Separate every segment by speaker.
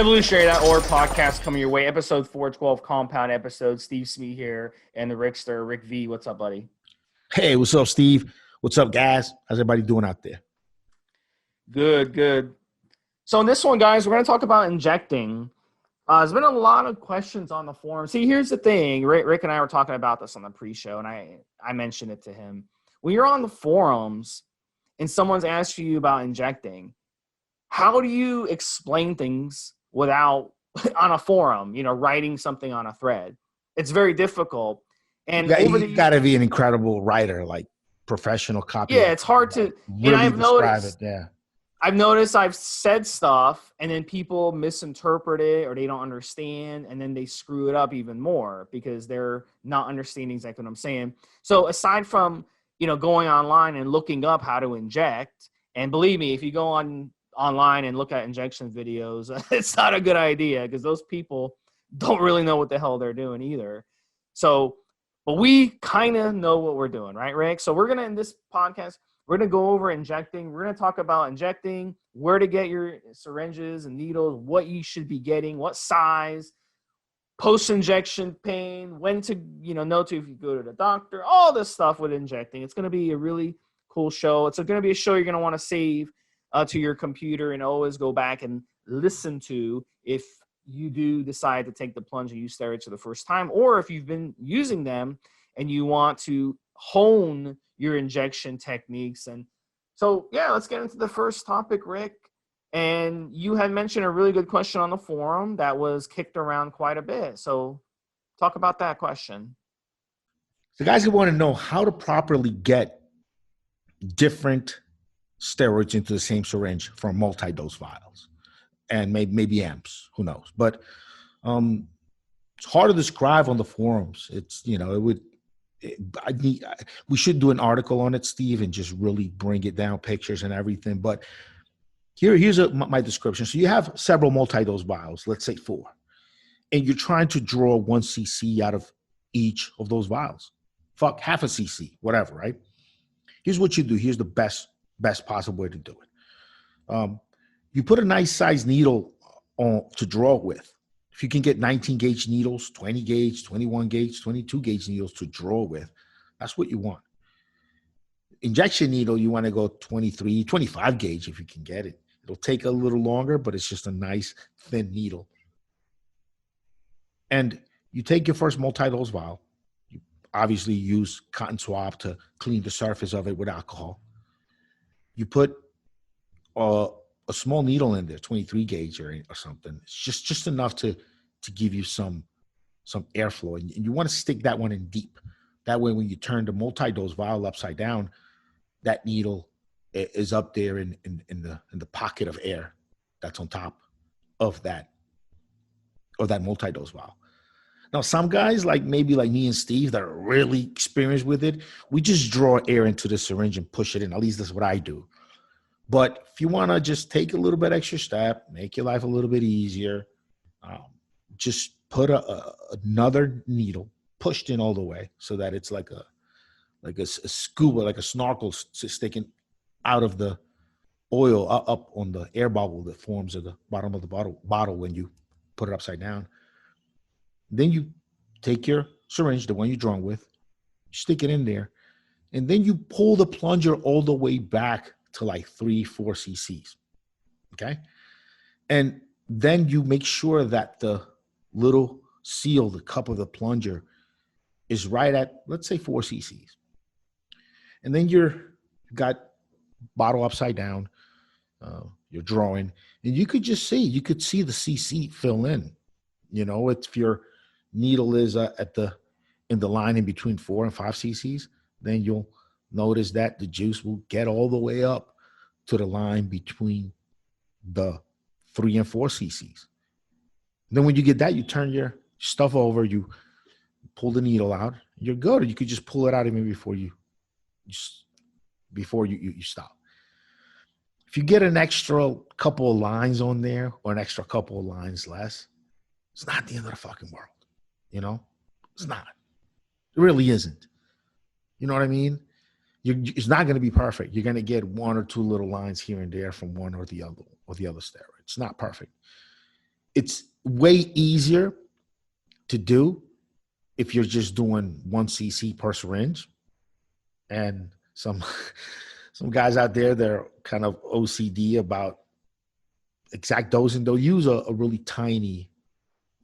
Speaker 1: Evolutionary.org podcast coming your way. Episode 412, compound episode. Stevesmi here and the Rickster, Rick V. What's up, buddy?
Speaker 2: Hey, what's up, Steve? What's up, guys? How's everybody doing out there?
Speaker 1: Good. So in this one, guys, we're going to talk about injecting. There's been a lot of questions on the forum. See, here's the thing. Rick and I were talking about this on the pre-show, and I mentioned it to him. When you're on the forums and someone's asked you about injecting, how do you explain things without on a forum, writing something on a thread? It's very difficult. And
Speaker 2: you got to be an incredible writer, like professional copy.
Speaker 1: Yeah, it's hard to
Speaker 2: really
Speaker 1: and
Speaker 2: describe it. Yeah.
Speaker 1: I've noticed I've said stuff and then people misinterpret it or they don't understand and then they screw it up even more because they're not understanding exactly what I'm saying. So aside from, going online and looking up how to inject, and believe me, if you go online and look at injection videos, it's not a good idea because those people don't really know what the hell they're doing either. So, but we kind of know what we're doing, right, Rick? So we're going to, in this podcast, we're going to go over injecting. We're going to talk about injecting, where to get your syringes and needles, what you should be getting, what size, post-injection pain, when to, know to if you go to the doctor, all this stuff with injecting. It's going to be a really cool show. It's going to be a show you're going to want to save to your computer and always go back and listen to if you do decide to take the plunge and use steroids for the first time, or if you've been using them and you want to hone your injection techniques. And so, yeah, let's get into the first topic, Rick. And you had mentioned a really good question on the forum that was kicked around quite a bit. So talk about that question.
Speaker 2: So guys who want to know how to properly get different steroids into the same syringe from multi-dose vials and maybe amps, who knows? But it's hard to describe on the forums. It's, we should do an article on it, Steve, and just really bring it down, pictures and everything. But here's my description. So you have several multi-dose vials, let's say 4, and you're trying to draw 1 cc out of each of those vials. Fuck, half a cc, whatever, right? Here's what you do. Here's the best possible way to do it. You put a nice size needle on to draw with. If you can get 19 gauge needles, 20 gauge, 21 gauge, 22 gauge needles to draw with, that's what you want. Injection needle, you want to go 23, 25 gauge if you can get it. It'll take a little longer, but it's just a nice thin needle. And you take your first multi-dose vial. You obviously use cotton swab to clean the surface of it with alcohol. You put a small needle in there, 23 gauge or something. It's just enough to give you some airflow. And you want to stick that one in deep. That way, when you turn the multi-dose vial upside down, that needle is up there in the pocket of air that's on top of that multi-dose vial. Now, some guys maybe like me and Steve that are really experienced with it, we just draw air into the syringe and push it in. At least that's what I do. But if you want to just take a little bit extra step, make your life a little bit easier, just put another needle pushed in all the way so that it's like a scuba, like a snorkel sticking out of the oil up on the air bubble that forms at the bottom of the bottle when you put it upside down. Then you take your syringe, the one you're drawing with, stick it in there, and then you pull the plunger all the way back to like 3-4 cc's, okay? And then you make sure that the little seal, the cup of the plunger, is right at, let's say, 4 cc's. And then you got bottle upside down, you're drawing, and you could see the cc fill in. If your needle is in the line in between 4 and 5 cc's, then you'll notice that the juice will get all the way up to the line between the 3 and 4 cc's. And then when you get that, you turn your stuff over, you pull the needle out, you're good. Or you could just pull it out even before you stop. If you get an extra couple of lines on there or an extra couple of lines less, it's not the end of the fucking world. It's not. It really isn't. You know what I mean? It's not going to be perfect. You're going to get 1 or 2 little lines here and there from one or the other steroid. It's not perfect. It's way easier to do if you're just doing 1 cc per syringe. And some guys out there, they're kind of OCD about exact dosing. They'll use a really tiny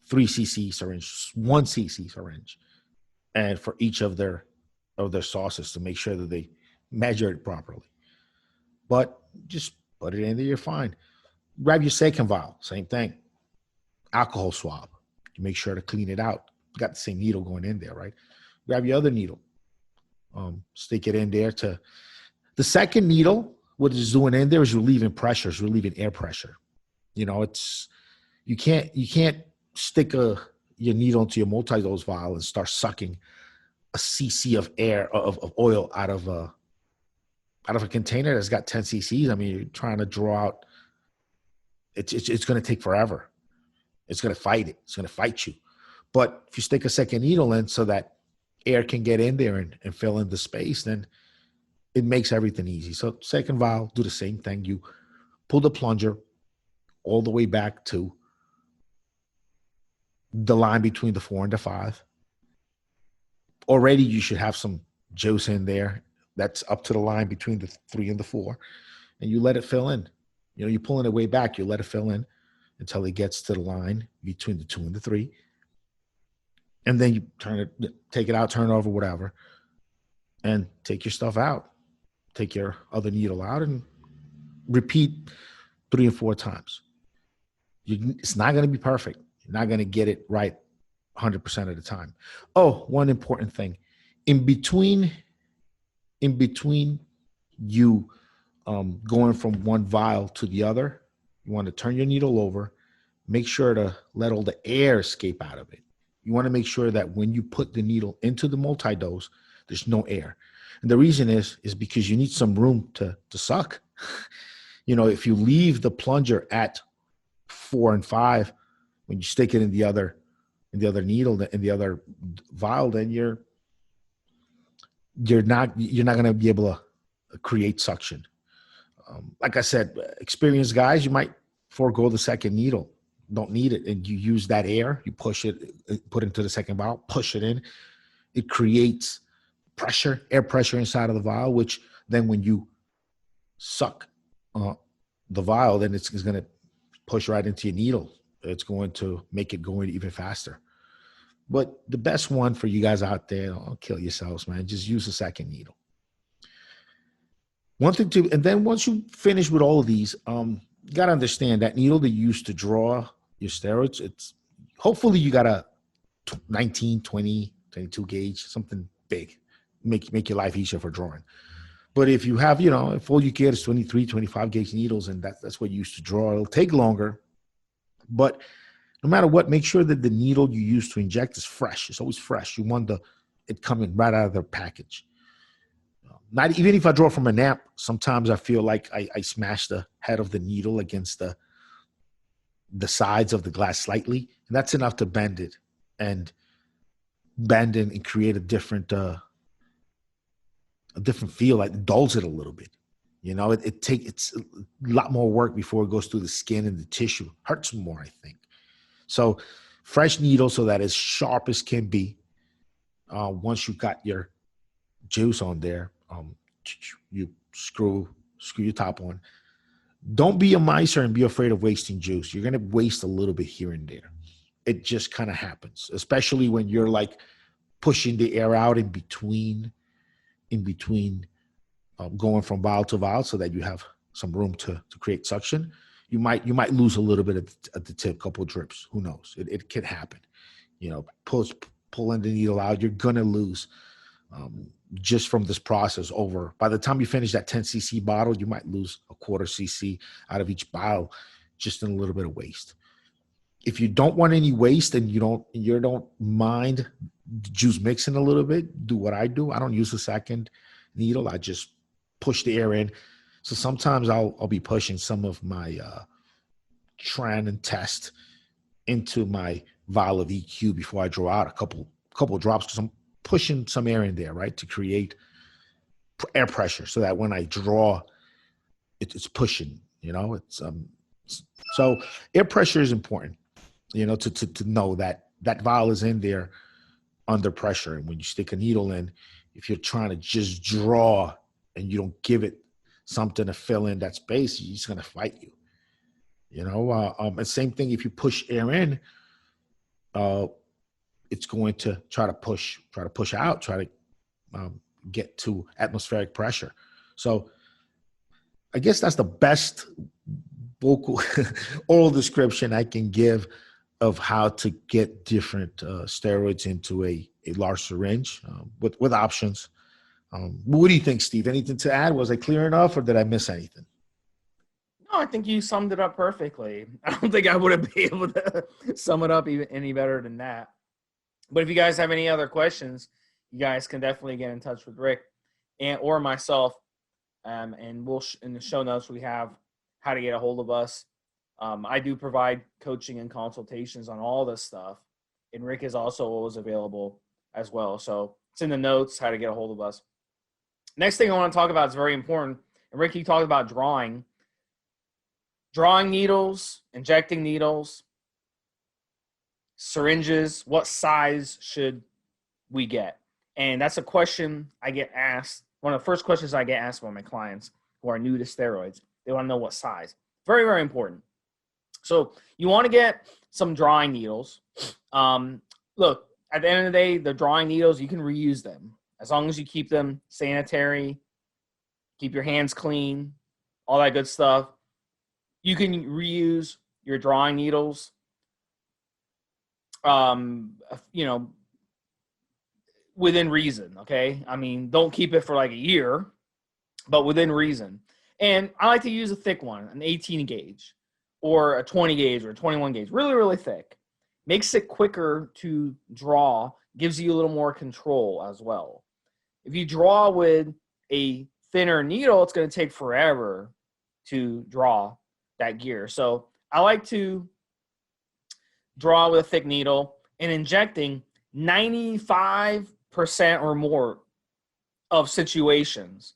Speaker 2: 3 cc syringe, 1 cc syringe, and for each of their sauces to make sure that they measure it properly. But just put it in there, you're fine. Grab your second vial, same thing. Alcohol swab. You make sure to clean it out. You got the same needle going in there, right? Grab your other needle. Stick it in there to the second needle. What it's doing in there is relieving pressure, it's relieving air pressure. You know, you can't stick your needle into your multi-dose vial and start sucking a cc of air of oil out of a container that's got 10 cc's. I mean, you're trying to draw out. It's going to take forever. It's going to fight it. It's going to fight you. But if you stick a second needle in so that air can get in there and fill in the space, then it makes everything easy. So second vial, do the same thing. You pull the plunger all the way back to the line between the 4 and the 5. Already you should have some juice in there that's up to the line between the 3 and the 4, and you let it fill in. You know, you're pulling it way back, you let it fill in until it gets to the line between the 2 and the 3. And then you take it out, turn it over, whatever, and take your stuff out. Take your other needle out and repeat 3 and 4 times. It's not going to be perfect. You're not going to get it right 100% of the time. Oh, one important thing. In between you going from one vial to the other, you want to turn your needle over, make sure to let all the air escape out of it. You want to make sure that when you put the needle into the multi-dose, there's no air. And the reason is because you need some room to suck. You know, if you leave the plunger at 4 and 5, when you stick it in the other needle, in the other vial, then you're not going to be able to create suction. Like I said, experienced guys, you might forego the second needle. Don't need it. And you use that air, you push it, put it into the second vial, push it in. It creates pressure, air pressure inside of the vial, which then when you suck the vial, then it's going to push right into your needle. It's going to make it go in even faster. But the best one for you guys out there, don't kill yourselves, man. Just use a second needle. One thing too, and then once you finish with all of these, you got to understand that needle that you use to draw your steroids, it's hopefully you got a 19, 20, 22 gauge, something big, make your life easier for drawing. But if you have, if all you get is 23, 25 gauge needles, and that's what you use to draw, it'll take longer. But no matter what, make sure that the needle you use to inject is fresh. It's always fresh. You want it coming right out of the package. Not even if I draw from an amp, sometimes I feel like I smash the head of the needle against the sides of the glass slightly, and that's enough to bend it and create a different feel. Like it dulls it a little bit. It's a lot more work before it goes through the skin and the tissue. Hurts more, I think. So fresh needle so that as sharp as can be. Once you've got your juice on there, you screw your top on. Don't be a miser and be afraid of wasting juice. You're going to waste a little bit here and there. It just kind of happens, especially when you're like pushing the air out in between going from vial to vial so that you have some room to create suction. You might lose a little bit at the tip, couple of drips. Who knows? It can happen. Pulling the needle out, you're going to lose just from this process over. By the time you finish that 10 cc bottle, you might lose a quarter cc out of each vial just in a little bit of waste. If you don't want any waste and you don't mind juice mixing a little bit, do what I do. I don't use a second needle. I just push the air in. So sometimes I'll be pushing some of my tran and test into my vial of EQ before I draw out a couple drops, because I'm pushing some air in there, right, to create air pressure so that when I draw, it's pushing. So air pressure is important. to know that that vial is in there under pressure. And when you stick a needle in, if you're trying to just draw and you don't give it something to fill in that space, he's going to fight you. And same thing if you push air in, it's going to try to push out, try to get to atmospheric pressure. So I guess that's the best vocal oral description I can give of how to get different steroids into a large syringe with options. What do you think, Steve? Anything to add? Was I clear enough, or did I miss anything?
Speaker 1: No, I think you summed it up perfectly. I don't think I would have been able to sum it up even any better than that. But if you guys have any other questions, you guys can definitely get in touch with Rick or myself. And we'll in the show notes we have how to get a hold of us. I do provide coaching and consultations on all this stuff, and Rick is also always available as well. So it's in the notes how to get a hold of us. Next thing I want to talk about is very important. And Rick, you talked about drawing needles, injecting needles, syringes. What size should we get? And that's a question I get asked. One of the first questions I get asked by my clients who are new to steroids. They want to know what size. Very, very important. So you want to get some drawing needles. Look, at the end of the day, the drawing needles, you can reuse them as long as you keep them sanitary, keep your hands clean, all that good stuff. You can reuse your drawing needles, within reason, okay? I mean, don't keep it for like a year, but within reason. And I like to use a thick one, an 18 gauge or a 20 gauge or a 21 gauge, really, really thick. Makes it quicker to draw, gives you a little more control as well. If you draw with a thinner needle, it's going to take forever to draw that gear. So I like to draw with a thick needle and injecting 95% or more of situations.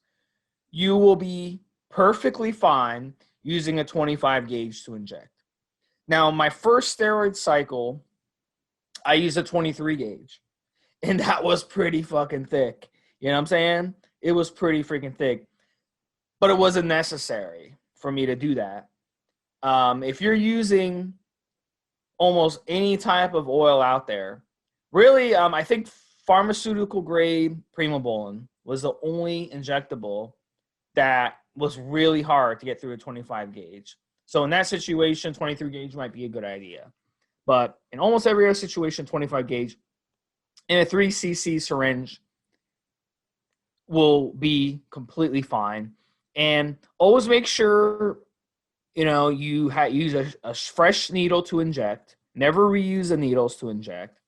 Speaker 1: You will be perfectly fine using a 25 gauge to inject. Now, my first steroid cycle, I used a 23 gauge, and that was pretty fucking thick. You know what I'm saying? It was pretty freaking thick, but it wasn't necessary for me to do that. If you're using almost any type of oil out there, really, I think pharmaceutical grade Primobolan was the only injectable that was really hard to get through a 25 gauge. So in that situation, 23 gauge might be a good idea. But in almost every other situation, 25 gauge in a 3cc syringe will be completely fine. And always make sure, you use a fresh needle to inject. Never reuse the needles to inject.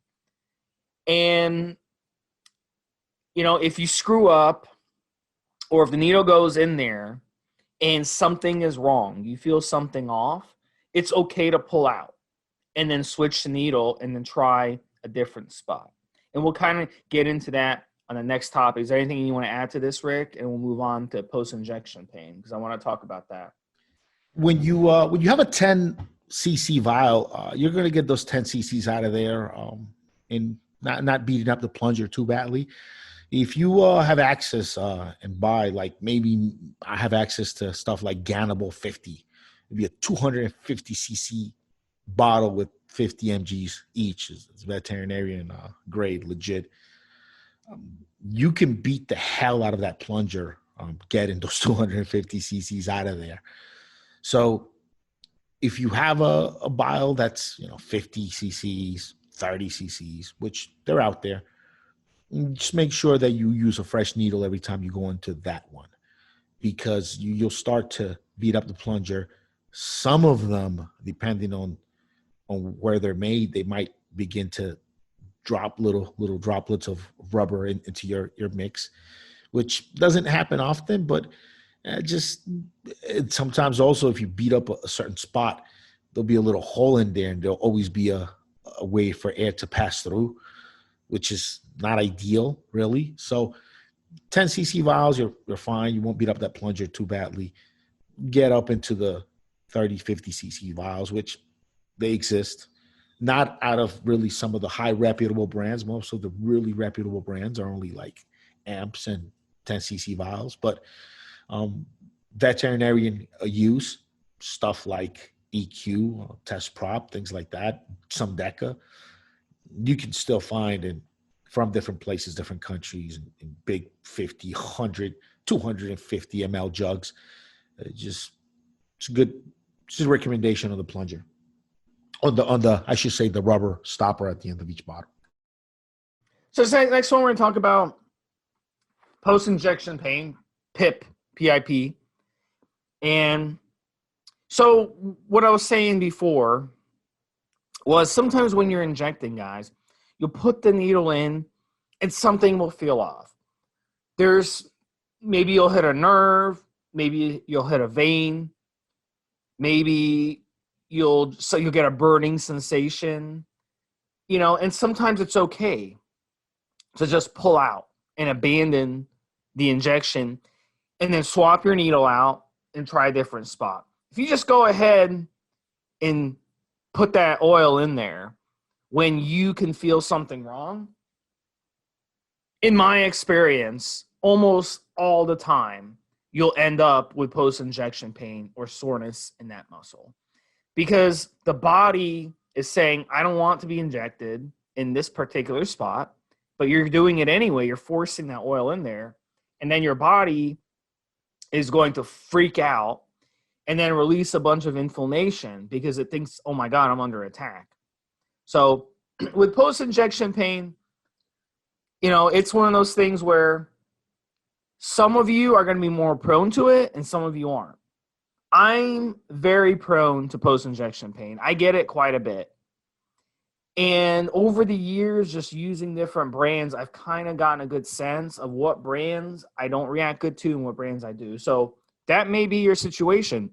Speaker 1: And, if you screw up or if the needle goes in there and something is wrong, you feel something off, it's okay to pull out and then switch the needle and then try a different spot. And we'll kind of get into that on the next topic. Is there anything you want to add to this, Rick? And we'll move on to post-injection pain because I want to talk about that.
Speaker 2: When you have a 10cc vial, you're going to get those 10 cc's out of there and not beating up the plunger too badly. If you have access and buy, like maybe I have access to stuff like Ganable 50, it'd be a 250cc bottle with 50 mgs each. It's veterinarian grade, legit. You can beat the hell out of that plunger getting those 250 cc's out of there. So if you have a vial that's 50 cc's, 30 cc's, which they're out there, just make sure that you use a fresh needle every time you go into that one, because you'll start to beat up the plunger. Some of them, depending on where they're made, they might begin to drop little droplets of rubber into your mix, which doesn't happen often, but sometimes also if you beat up a certain spot, there'll be a little hole in there, and there'll always be a way for air to pass through, which is not ideal, really. So 10cc vials, you're fine. You won't beat up that plunger too badly. Get up into the 30, 50cc vials, which they exist. not out of really some of the high reputable brands. Most of the really reputable brands are only like amps and 10cc vials, but veterinarian use stuff like EQ, test prop, things like that, some DECA, you can still find from different places, different countries, in big 50, 100, 250 ml jugs. It's good. It's a recommendation on the plunger. On the I should say the rubber stopper at the end of each bottle.
Speaker 1: So next one we're going to talk about post-injection pain, PIP, PIP. And so what I was saying before was sometimes when you're injecting, guys, you'll put the needle in and something will feel off. Maybe you'll hit a nerve, maybe you'll hit a vein, maybe you'll get a burning sensation, and sometimes it's okay to just pull out and abandon the injection and then swap your needle out and try a different spot. If you just go ahead and put that oil in there when you can feel something wrong, in my experience, almost all the time, you'll end up with post-injection pain or soreness in that muscle. Because the body is saying, I don't want to be injected in this particular spot, but you're doing it anyway. You're forcing that oil in there. And then your body is going to freak out and then release a bunch of inflammation because it thinks, oh my God, I'm under attack. So with post-injection pain, it's one of those things where some of you are going to be more prone to it and some of you aren't. I'm very prone to post-injection pain. I get it quite a bit. And over the years, just using different brands, I've kind of gotten a good sense of what brands I don't react good to and what brands I do. So that may be your situation.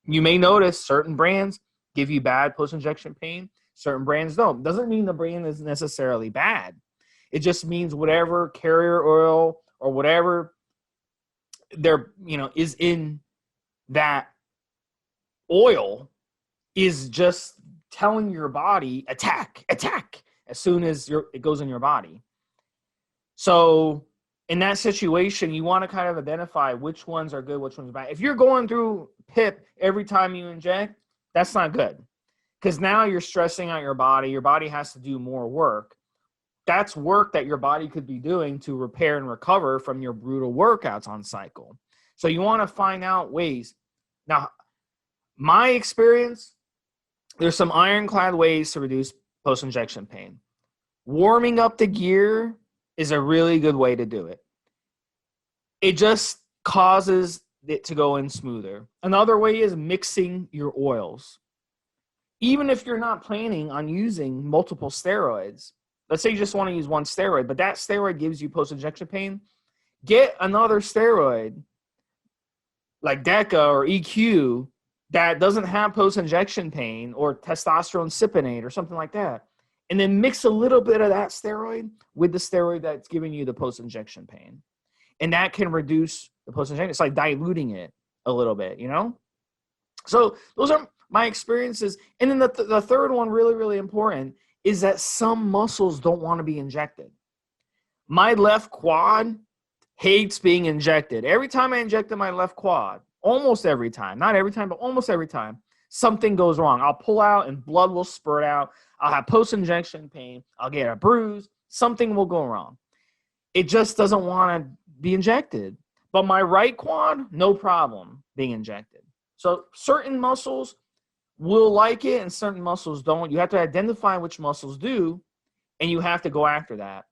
Speaker 1: You may notice certain brands give you bad post-injection pain. Certain brands don't. Doesn't mean the brand is necessarily bad. It just means whatever carrier oil or whatever is in that oil is just telling your body attack as soon as it goes in your body. So in that situation, you want to kind of identify which ones are good, which ones are bad. If you're going through PIP every time you inject, that's not good because now you're stressing out your body. Your body has to do more work. That's work that your body could be doing to repair and recover from your brutal workouts on cycle. So you want to find out ways. Now, my experience, there's some ironclad ways to reduce post-injection pain. Warming up the gear is a really good way to do it. It just causes it to go in smoother. Another way is mixing your oils. Even if you're not planning on using multiple steroids, let's say you just want to use one steroid, but that steroid gives you post-injection pain, get another steroid like DECA or EQ that doesn't have post-injection pain or testosterone cypionate or something like that. And then mix a little bit of that steroid with the steroid that's giving you the post-injection pain. And that can reduce the post-injection. It's like diluting it a little bit, So those are my experiences. And then the third one, really, really important, is that some muscles don't want to be injected. My left quad hates being injected. Every time I injected my left quad, almost every time, not every time, but almost every time, something goes wrong. I'll pull out and blood will spurt out. I'll have post-injection pain. I'll get a bruise. Something will go wrong. It just doesn't want to be injected. But my right quad, no problem being injected. So certain muscles will like it and certain muscles don't. You have to identify which muscles do, and you have to go after that.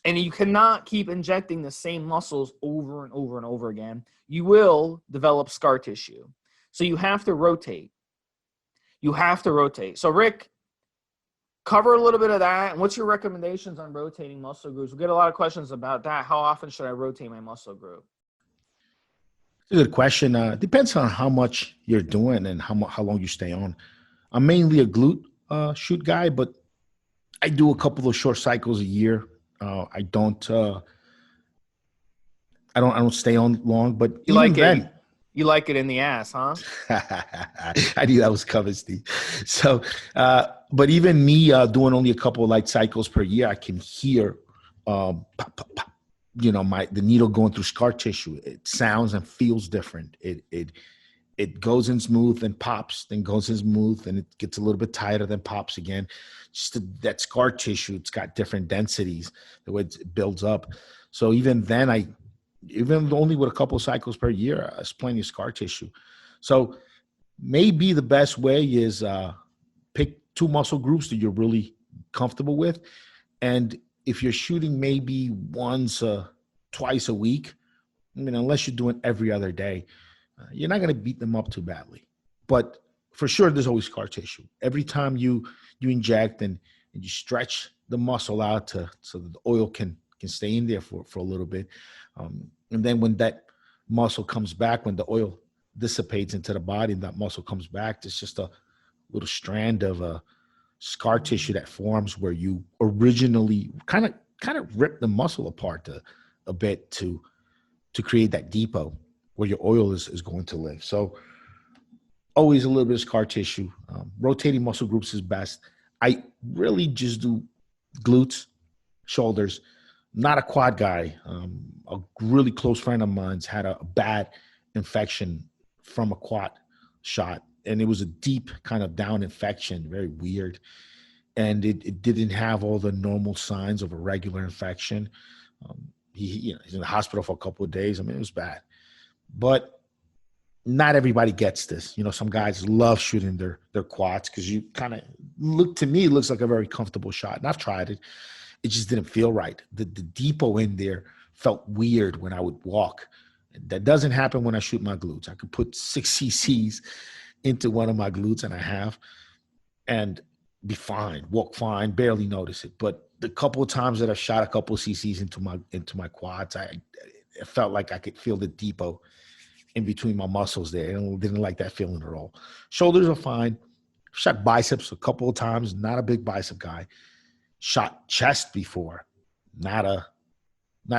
Speaker 1: And you cannot keep injecting the same muscles over and over and over again. You will develop scar tissue. So you have to rotate. So Rick, cover a little bit of that. And what's your recommendations on rotating muscle groups? We get a lot of questions about that. How often should I rotate my muscle group?
Speaker 2: It's a good question. Depends on how much you're doing and how long you stay on. I'm mainly a glute shoot guy, but I do a couple of short cycles a year. I don't stay on long, but
Speaker 1: you You like it in the ass, huh?
Speaker 2: I knew that was coming, Steve. So, but even me doing only a couple of light cycles per year, I can hear, pop, pop, pop, the needle going through scar tissue. It sounds and feels different. It goes in smooth and pops, then goes in smooth, and it gets a little bit tighter, then pops again. Just that scar tissue, it's got different densities, the way it builds up. So even then, even only with a couple of cycles per year, it's plenty of scar tissue. So maybe the best way is pick 2 muscle groups that you're really comfortable with. And if you're shooting maybe twice a week, unless you're doing every other day, you're not going to beat them up too badly. But for sure, there's always scar tissue. Every time you inject and you stretch the muscle out so that the oil can stay in there for a little bit. And then when that muscle comes back, when the oil dissipates into the body and that muscle comes back, there's just a little strand of scar tissue that forms where you originally kind of rip the muscle apart a bit to create that depot where your oil is going to live. So always a little bit of scar tissue. Rotating muscle groups is best. I really just do glutes, shoulders. Not a quad guy. A really close friend of mine's had a bad infection from a quad shot, and it was a deep kind of down infection, very weird. And it didn't have all the normal signs of a regular infection. He's in the hospital for a couple of days. It was bad. But not everybody gets this. Some guys love shooting their quads because you kind of looks like a very comfortable shot. And I've tried it. It just didn't feel right. The depot in there felt weird when I would walk. That doesn't happen when I shoot my glutes. I could put 6 cc's into one of my glutes, and I have, and be fine, walk fine, barely notice it. But the couple of times that I shot a couple of cc's into my quads, it felt like I could feel the depot in between my muscles there. I didn't like that feeling at all. Shoulders are fine. Shot biceps a couple of times. Not a big bicep guy. Shot chest before. Not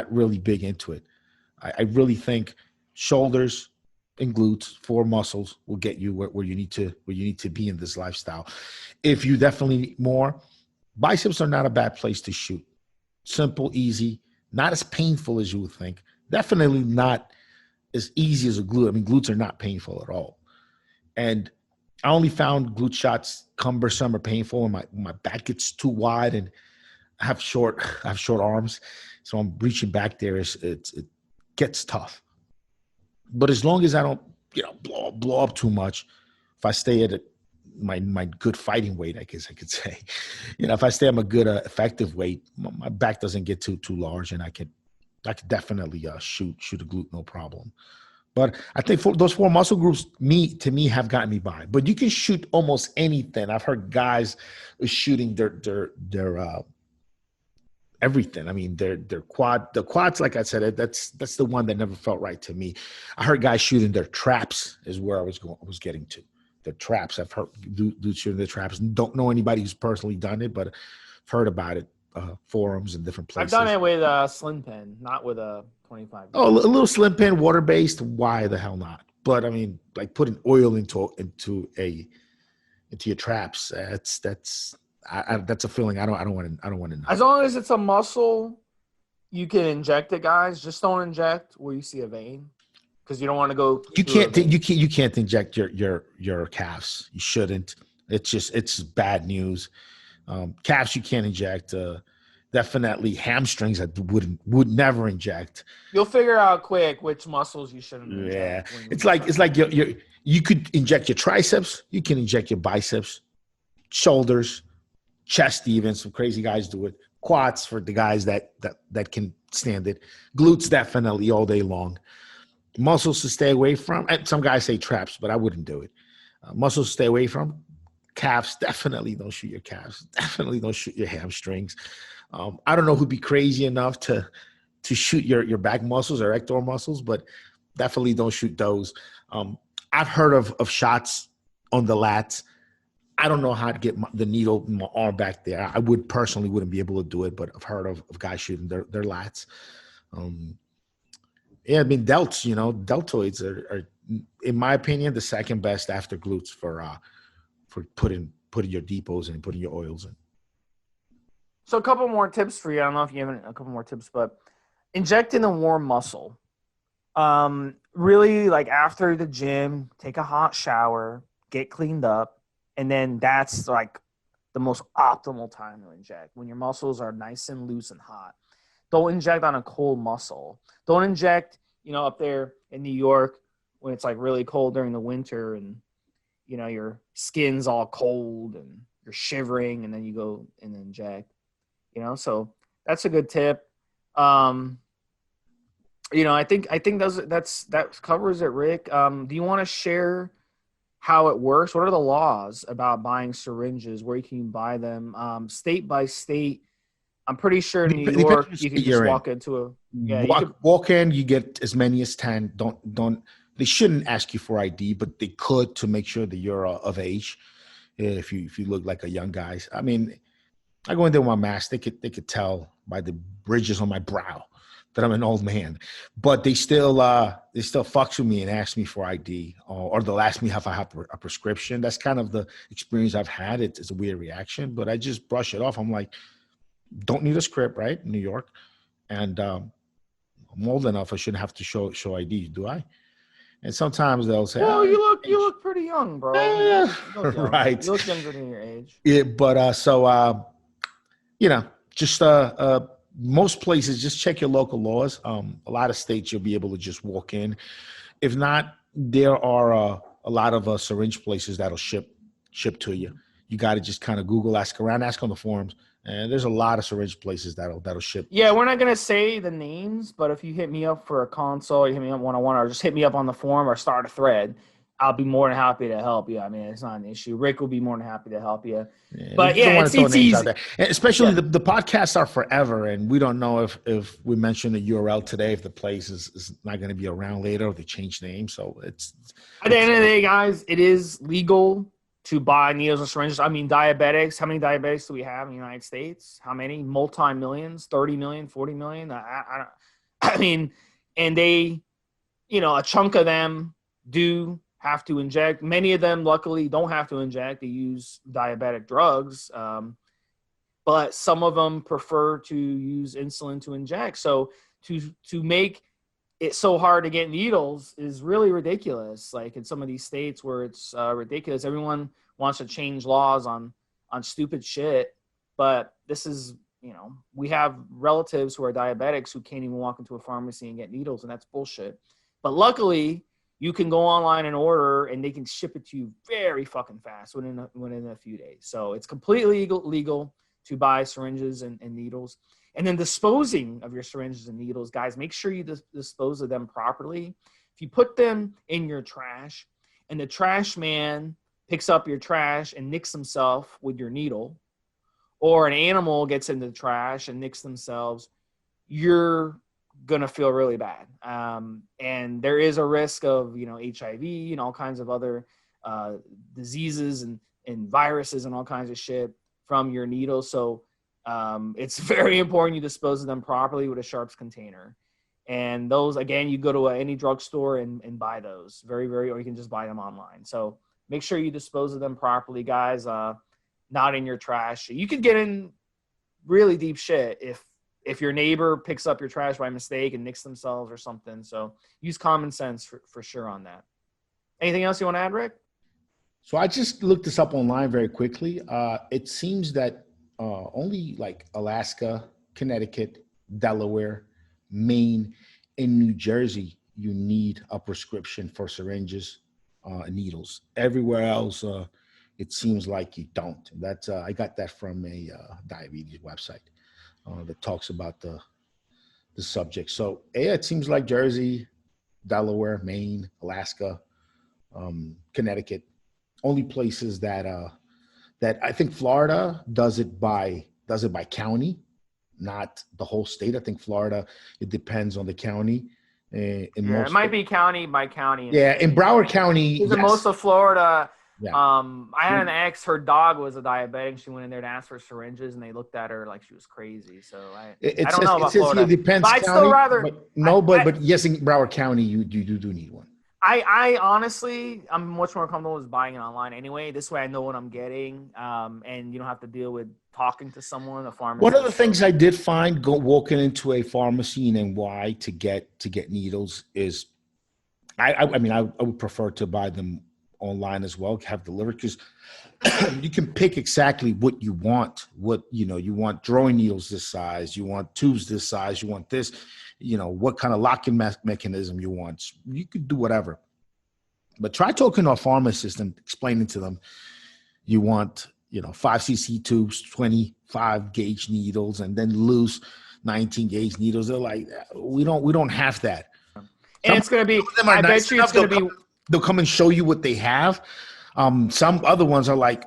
Speaker 2: really big into it. I really think shoulders and glutes, 4 muscles, will get you where you need to be in this lifestyle. If you definitely need more, biceps are not a bad place to shoot. Simple, easy, not as painful as you would think. Definitely not as easy as a glute. Glutes are not painful at all. And I only found glute shots cumbersome or painful when my back gets too wide and I have short arms. So I'm reaching back there. It gets tough. But as long as I don't, blow up too much, if I stay at my good fighting weight, I guess I could say, if I stay at my good effective weight, my back doesn't get too large, and I could definitely shoot a glute, no problem. But I think for those 4 muscle groups, to me, have gotten me by. But you can shoot almost anything. I've heard guys shooting their everything. Their quads, like I said, that's the one that never felt right to me. I heard guys shooting their traps is where I was getting to. The traps. I've heard dudes shooting their traps. Don't know anybody who's personally done it, but I've heard about it. Forums and different places.
Speaker 1: I've done it with a slim pin, not with a 25.
Speaker 2: Oh, a little slim pin, water-based. Why the hell not? But like putting oil into your traps. That's a feeling I don't want to know.
Speaker 1: As long as it's a muscle, you can inject it, guys. Just don't inject where you see a vein, because you don't want to go.
Speaker 2: You can't inject your calves. You shouldn't. It's bad news. Calves you can't inject. Definitely hamstrings I would never inject.
Speaker 1: You'll figure out quick which muscles you shouldn't inject.
Speaker 2: Yeah, it's like you could inject your triceps. You can inject your biceps, shoulders, chest. Even some crazy guys do it. Quads for the guys that can stand it. Glutes definitely all day long. Muscles to stay away from. And some guys say traps, but I wouldn't do it. Muscles to stay away from. Calves, definitely don't shoot your calves. Definitely don't shoot your hamstrings. I don't know who'd be crazy enough to shoot your back muscles or ector muscles, but definitely don't shoot those. I've heard of shots on the lats. I don't know how to get the needle in my arm back there. I wouldn't be able to do it, but I've heard of guys shooting their lats. Yeah, I mean, deltoids are, in my opinion, the second best after glutes for putting your depots and putting your oils in.
Speaker 1: So a couple more tips for you. I don't know if you have a couple more tips, but injecting a warm muscle. Really, like after the gym, take a hot shower, get cleaned up, and then that's like the most optimal time to inject, when your muscles are nice and loose and hot. Don't inject on a cold muscle. Don't inject, up there in New York when it's like really cold during the winter and, your skin's all cold and you're shivering, and then you go and inject, so that's a good tip. I think that covers it, Rick. Do you want to share how it works? What are the laws about buying syringes? Where you can buy them? State by state. I'm pretty sure in New York you can just walk into a
Speaker 2: walk in. You get as many as 10. Don't. They shouldn't ask you for ID, but they could, to make sure that you're of age. If you look like a young guy. I mean, I go in there with my mask. They could tell by the bridges on my brow that I'm an old man, but they still fucks with me and ask me for ID, or they'll ask me if I have a prescription. That's kind of the experience I've had. It's a weird reaction, but I just brush it off. I'm like, don't need a script, right? In New York, and I'm old enough. I shouldn't have to show ID, do I? And sometimes they'll say,
Speaker 1: "Well, you look pretty young, bro."
Speaker 2: You look
Speaker 1: young.
Speaker 2: Right?
Speaker 1: You look younger than your age.
Speaker 2: Yeah, but just most places, just check your local laws. A lot of states you'll be able to just walk in. If not, there are a lot of syringe places that'll ship to you. You got to just kind of Google, ask around, ask on the forums. And there's a lot of syringe places that'll ship.
Speaker 1: Yeah, we're not gonna say the names, but if you hit me up for a consult, you hit me up one-on-one, or just hit me up on the forum or start a thread, I'll be more than happy to help you. I mean, it's not an issue. Rick will be more than happy to help you.
Speaker 2: Yeah,
Speaker 1: but yeah, it's easy.
Speaker 2: And especially the podcasts are forever, and we don't know if we mention the URL today, if the place is not going to be around later, or they change names. So it's
Speaker 1: at the end of the day, guys, it is legal to buy needles and syringes. I mean, diabetics. How many diabetics do we have in the United States? How many? Multi-millions, 30 million, 40 million. I mean, and they, a chunk of them do have to inject. Many of them, luckily, don't have to inject. They use diabetic drugs. But some of them prefer to use insulin to inject. So to make it so hard to get needles is really ridiculous. Like in some of these states where it's ridiculous, everyone wants to change laws on stupid shit. But this is, we have relatives who are diabetics who can't even walk into a pharmacy and get needles, and that's bullshit. But luckily, you can go online and order, and they can ship it to you very fucking fast within a few days. So it's completely legal to buy syringes and needles. And then disposing of your syringes and needles, guys, make sure you dispose of them properly. If you put them in your trash and the trash man picks up your trash and nicks himself with your needle, or an animal gets into the trash and nicks themselves, you're going to feel really bad. And there is a risk of, HIV and all kinds of other diseases and viruses and all kinds of shit from your needles. So it's very important you dispose of them properly with a sharps container. And those, again, you go to any drugstore and buy those or you can just buy them online. So make sure you dispose of them properly, guys. Not in your trash. You could get in really deep shit if your neighbor picks up your trash by mistake and nicks themselves or something. So use common sense for sure on that. Anything else you want to add, Rick?
Speaker 2: So I just looked this up online very quickly. It seems that only like Alaska, Connecticut, Delaware, Maine, and New Jersey, you need a prescription for syringes and needles. Everywhere else, it seems like you don't. That's I got that from a diabetes website that talks about the subject. So yeah, it seems like Jersey, Delaware, Maine, Alaska, Connecticut, only places that I think Florida does it by county, not the whole state. I think Florida, it depends on the county.
Speaker 1: It might be county by county.
Speaker 2: Yeah, in Broward County,
Speaker 1: yes. Most of Florida,
Speaker 2: Yeah.
Speaker 1: I had an ex, her dog was a diabetic. She went in there to ask for syringes, and they looked at her like she was crazy. So I don't know about Florida.
Speaker 2: It depends.
Speaker 1: But I'd still rather.
Speaker 2: But yes, in Broward County, you do need one.
Speaker 1: I honestly, I'm much more comfortable with buying it online anyway. This way I know what I'm getting, and you don't have to deal with talking to someone, a pharmacist.
Speaker 2: One of the things I did find walking into a pharmacy in NY to get needles is, I would prefer to buy them online as well, have delivered, because you can pick exactly what you want. You want drawing needles this size, you want tubes this size, you want this. What kind of locking mechanism you want. You could do whatever. But try talking to a pharmacist and explaining to them you want, 5cc tubes, 25 gauge needles, and then loose 19 gauge needles. They're like, we don't have that.
Speaker 1: And it's going to be, I bet you it's going to be.
Speaker 2: They'll come and show you what they have. Some other ones are like,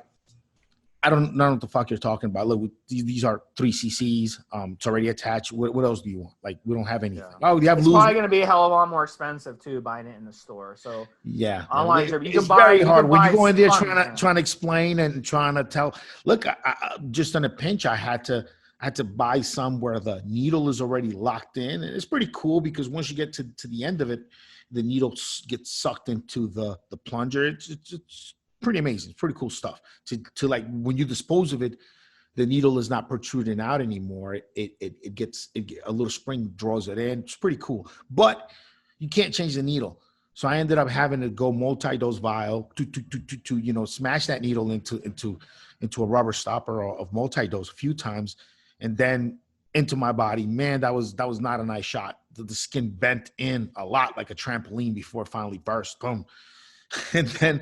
Speaker 2: I don't know what the fuck you're talking about. Look, these are 3 cc's. It's already attached. What else do you want? Like, we don't have anything. Yeah. Oh, you have. It's
Speaker 1: probably going to be a hell of a lot more expensive too, buying it in the store. So
Speaker 2: yeah,
Speaker 1: online,
Speaker 2: it's very hard when you go in there trying to explain and trying to tell. Look, I just on a pinch, I had to buy some where the needle is already locked in, and it's pretty cool because once you get to the end of it, the needle gets sucked into the plunger. It's pretty amazing. It's pretty cool stuff. To like when you dispose of it, the needle is not protruding out anymore. It gets a little spring draws it in. It's pretty cool, but you can't change the needle. So I ended up having to go multi-dose vial to smash that needle into a rubber stopper of multi-dose a few times, and then into my body. Man, that was not a nice shot. The skin bent in a lot like a trampoline before it finally burst. Boom. And then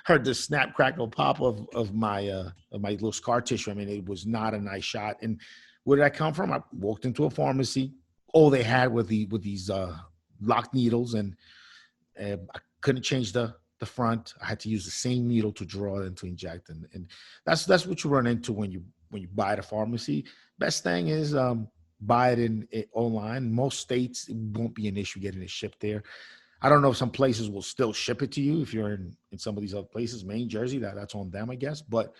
Speaker 2: heard the snap, crackle, pop of my little scar tissue. I mean, it was not a nice shot. And where did I come from? I walked into a pharmacy. All they had were these locked needles, and I couldn't change the front. I had to use the same needle to draw and to inject, and that's what you run into when you buy at a pharmacy. Best thing is buy it online. Most states, it won't be an issue getting it shipped there. I don't know if some places will still ship it to you if you're in some of these other places, Maine, Jersey, that's on them, I guess. But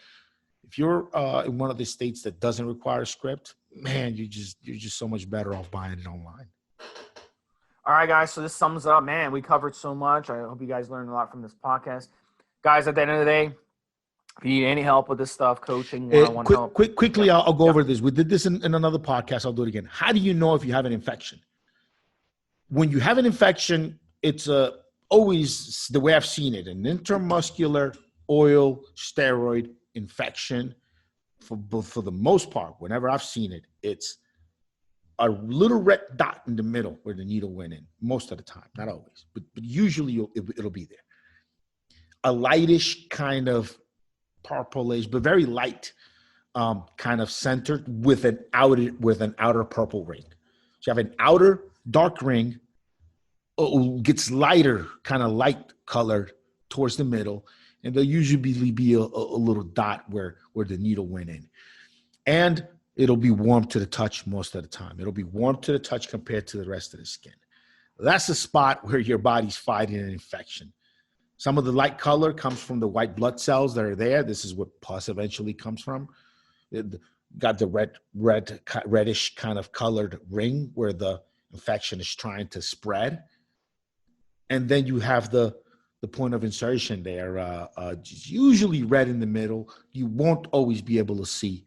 Speaker 2: if you're in one of the states that doesn't require a script, man, you're just so much better off buying it online.
Speaker 1: All right, guys. So this sums it up, man. We covered so much. I hope you guys learned a lot from this podcast. Guys, at the end of the day, if you need any help with this stuff, coaching, one-on-one help.
Speaker 2: Quickly, I'll go over this. We did this in another podcast. I'll do it again. How do you know if you have an infection? When you have an infection, it's always the way I've seen it, an intramuscular oil steroid infection. For the most part, whenever I've seen it, it's a little red dot in the middle where the needle went in. Most of the time, not always, but usually it'll be there. A lightish kind of purplish, but very light, kind of centered with an outer purple ring. So you have an outer dark ring. Gets lighter, kind of light colored towards the middle, and there'll usually be a little dot where the needle went in. And it'll be warm to the touch most of the time. It'll be warm to the touch compared to the rest of the skin. That's the spot where your body's fighting an infection. Some of the light color comes from the white blood cells that are there. This is what pus eventually comes from. It got the reddish kind of colored ring where the infection is trying to spread. And then you have the point of insertion there, usually red in the middle. You won't always be able to see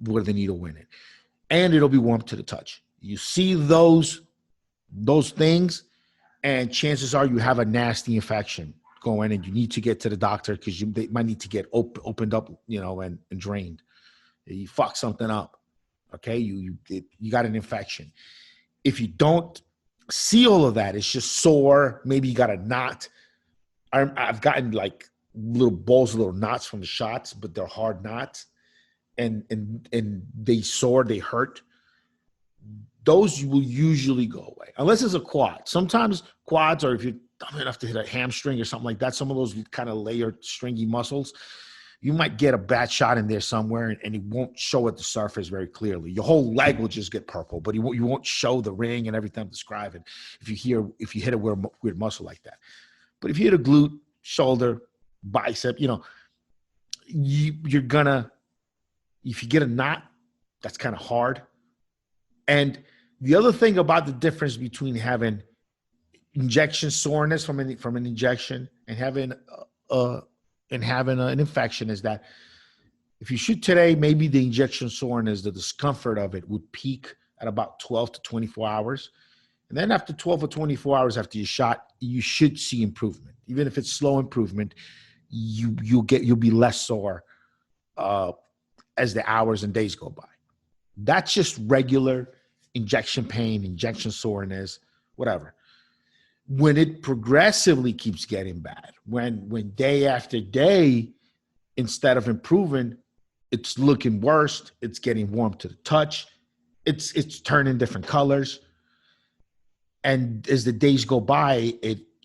Speaker 2: where the needle went in. And it'll be warm to the touch. You see those things, and chances are you have a nasty infection going, and you need to get to the doctor because they might need to get opened up, and drained. You fuck something up, okay? You got an infection. If you don't see all of that, it's just sore. Maybe you got a knot. I've gotten like little balls, little knots from the shots, but they're hard knots, and they sore, they hurt. Those will usually go away unless it's a quad. Sometimes quads, or if you're dumb enough to hit a hamstring or something like that, some of those kind of layered stringy muscles, you might get a bad shot in there somewhere, and it won't show at the surface very clearly. Your whole leg will just get purple, but you won't show the ring and everything I'm describing if you hit a weird muscle like that. But if you hit a glute, shoulder, bicep, you're gonna, if you get a knot, that's kind of hard. And the other thing about the difference between having injection soreness from an injection and having an infection is that if you shoot today, maybe the injection soreness, the discomfort of it would peak at about 12 to 24 hours. And then after 12 or 24 hours after you shot, you should see improvement. Even if it's slow improvement, you'll be less sore as the hours and days go by. That's just regular injection pain, injection soreness, whatever. When it progressively keeps getting bad, when day after day, instead of improving, it's looking worse, it's getting warm to the touch, it's turning different colors. And as the days go by,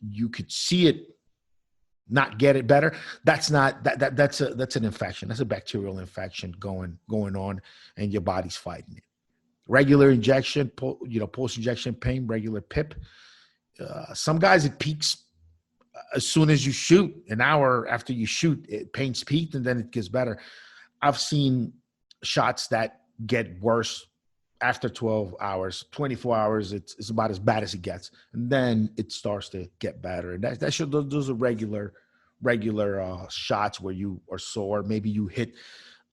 Speaker 2: you could see it not get it better. That's an infection. That's a bacterial infection going on, and your body's fighting it. Regular injection, post-injection pain, regular PIP. Some guys, it peaks as soon as you shoot. An hour after you shoot, pain's peaked, and then it gets better. I've seen shots that get worse after 12 hours, 24 hours. It's about as bad as it gets, and then it starts to get better. And those are regular shots where you are sore. Maybe you hit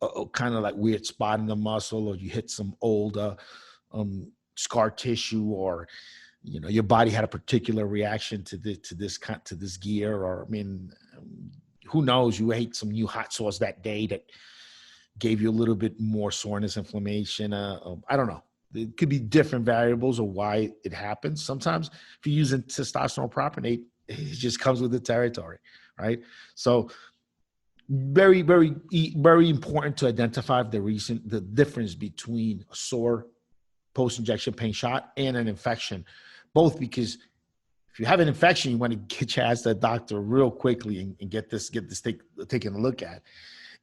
Speaker 2: a kind of like weird spot in the muscle, or you hit some old scar tissue, or your body had a particular reaction to this gear, or who knows? You ate some new hot sauce that day that gave you a little bit more soreness, inflammation. I don't know. It could be different variables of why it happens. Sometimes if you're using testosterone propionate, it just comes with the territory, right? So very, very, very important to identify the difference between a sore post-injection pain shot and an infection. Both, because if you have an infection, you want to get your ass to the doctor real quickly and get this taken a look at.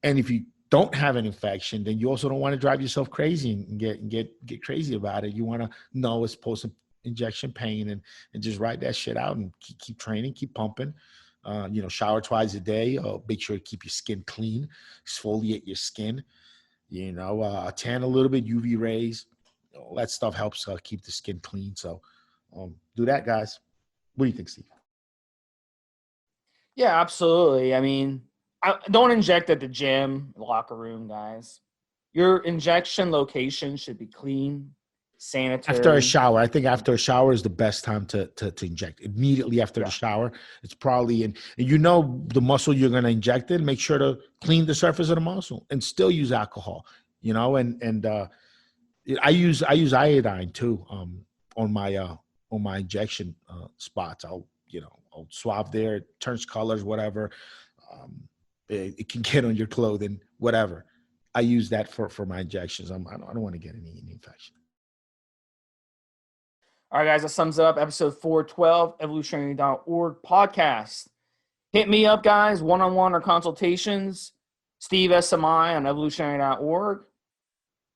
Speaker 2: And if you don't have an infection, then you also don't want to drive yourself crazy and get crazy about it. You want to know it's post-injection pain and just write that shit out and keep training, keep pumping. Shower twice a day. Make sure to keep your skin clean, exfoliate your skin. Tan a little bit, UV rays. All that stuff helps keep the skin clean. So do that, guys. What do you think, Steve?
Speaker 1: Yeah, absolutely. Don't inject at the gym, locker room, guys. Your injection location should be clean, sanitary.
Speaker 2: After a shower. I think after a shower is the best time to inject. Immediately after the shower, it's probably, and the muscle you're going to inject in, make sure to clean the surface of the muscle and still use alcohol, and I use iodine too on my injection spots. I'll swab there, it turns colors, whatever. It can get on your clothing, whatever. I use that for my injections. I don't want to get any infection.
Speaker 1: All right, guys, that sums it up. Episode 412, evolutionary.org podcast. Hit me up, guys, one-on-one or consultations. Stevesmi on evolutionary.org.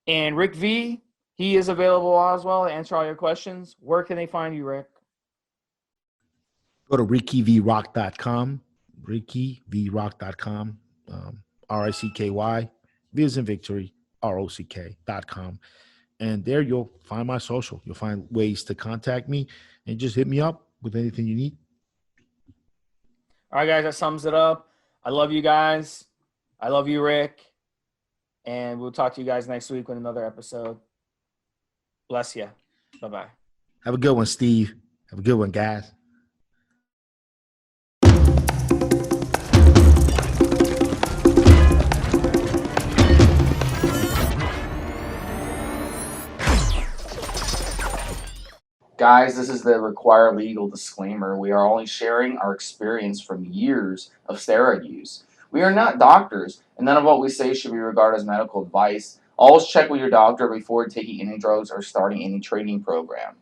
Speaker 1: And Rick V, he is available as well to answer all your questions. Where can they find you, Rick?
Speaker 2: Go to rickyvrock.com. rickyvrock.com. RICKY, V as in victory, ROCK.com. And there you'll find my social. You'll find ways to contact me and just hit me up with anything you need.
Speaker 1: All right, guys, that sums it up. I love you guys. I love you, Rick. And we'll talk to you guys next week with another episode. Bless you. Bye-bye.
Speaker 2: Have a good one, Steve. Have a good one, guys.
Speaker 1: Guys, this is the required legal disclaimer. We are only sharing our experience from years of steroid use. We are not doctors, and none of what we say should be regarded as medical advice. Always check with your doctor before taking any drugs or starting any training program.